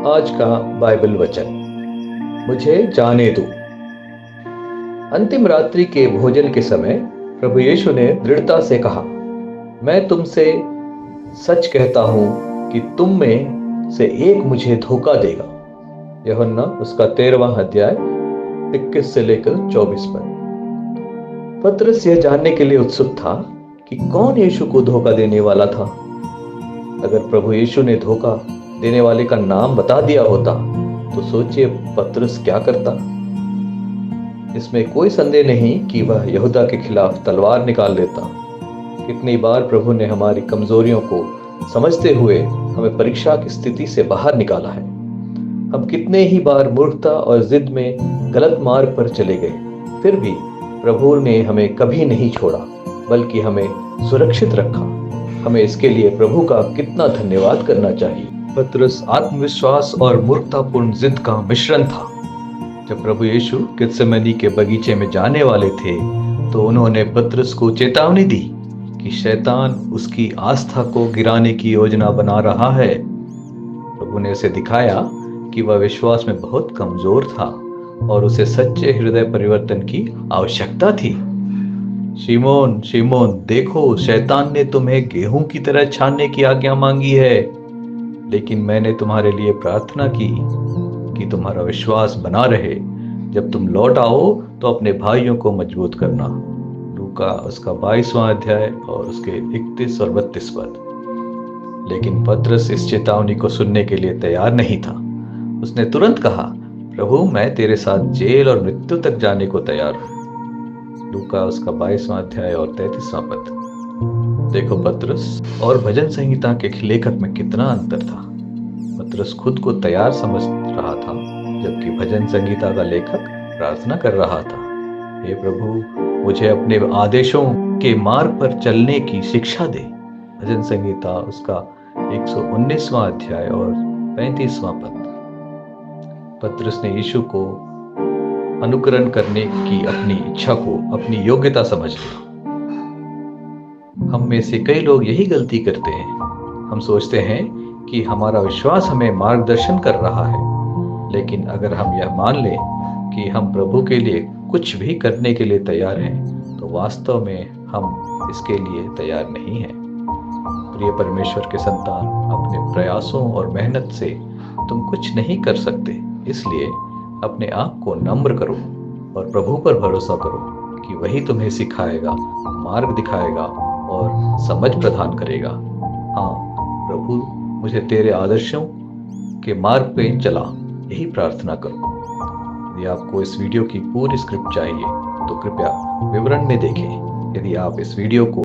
आज का बाइबल वचन, मुझे जाने दो। अंतिम रात्रि के भोजन के समय प्रभु यीशु ने दृढ़ता से कहा, मैं तुमसे सच कहता हूं कि तुम में से एक मुझे धोखा देगा। यूहन्ना उसका 13वां अध्याय 21 से लेकर 24 पर। पतरस यह जानने के लिए उत्सुक था कि कौन यीशु को धोखा देने वाला था। अगर प्रभु यीशु ने धोखा देने वाले का नाम बता दिया होता तो सोचिए पतरस क्या करता। इसमें कोई संदेह नहीं कि वह यहूदा के खिलाफ तलवार निकाल लेता। कितनी बार प्रभु ने हमारी कमजोरियों को समझते हुए हमें परीक्षा की स्थिति से बाहर निकाला है। हम कितने ही बार मूर्खता और जिद में गलत मार्ग पर चले गए, फिर भी प्रभु ने हमें कभी नहीं छोड़ा बल्कि हमें सुरक्षित रखा। हमें इसके लिए प्रभु का कितना धन्यवाद करना चाहिए। पतरस आत्मविश्वास और मूर्खतापूर्ण जिद का मिश्रण था। जब प्रभु यीशु गेत्सेमनी के बगीचे में जाने वाले थे तो उन्होंने पतरस को चेतावनी दी कि शैतान उसकी आस्था को गिराने की योजना बना रहा है। प्रभु ने उसे दिखाया कि वह विश्वास में बहुत कमजोर था और उसे सच्चे हृदय परिवर्तन की आवश्यकता थी। शिमोन शिमोन, देखो शैतान ने तुम्हें गेहूं की तरह छानने की आज्ञा मांगी है, लेकिन मैंने तुम्हारे लिए प्रार्थना की कि तुम्हारा विश्वास बना रहे। जब तुम लौट आओ तो अपने भाइयों को मजबूत करना। लूका उसका 22वां अध्याय और उसके 31 और 32 पद। लेकिन पतरस इस चेतावनी को सुनने के लिए तैयार नहीं था। उसने तुरंत कहा, प्रभु मैं तेरे साथ जेल और मृत्यु तक जाने को तैयार हूं। लूका उसका 22वां अध्याय और 33वां पद। देखो पतरस और भजन संहिता के लेखक में कितना अंतर था। पतरस खुद को तैयार समझ रहा था, जबकि भजन संहिता का लेखक प्रार्थना कर रहा था, हे प्रभु मुझे अपने आदेशों के मार्ग पर चलने की शिक्षा दे। भजन संहिता उसका 119वां अध्याय और 35वां पद। पतरस ने यीशु को अनुकरण करने की अपनी इच्छा को अपनी योग्यता समझ लिया। हम में से कई लोग यही गलती करते हैं। हम सोचते हैं कि हमारा विश्वास हमें मार्गदर्शन कर रहा है, लेकिन अगर हम यह मान लें कि हम प्रभु के लिए कुछ भी करने के लिए तैयार हैं, तो वास्तव में हम इसके लिए तैयार नहीं हैं। प्रिय परमेश्वर के संतान, अपने प्रयासों और मेहनत से तुम कुछ नहीं कर सकते, इसलिए अपने आप को नम्र करो और प्रभु पर भरोसा करो कि वही तुम्हें सिखाएगा, मार्ग दिखाएगा और समझ प्रदान करेगा। हाँ प्रभु, मुझे तेरे आदर्शों के मार्ग पे चला, यही प्रार्थना करो। यदि आपको इस वीडियो की पूरी स्क्रिप्ट चाहिए तो कृपया विवरण में देखें। यदि आप इस वीडियो को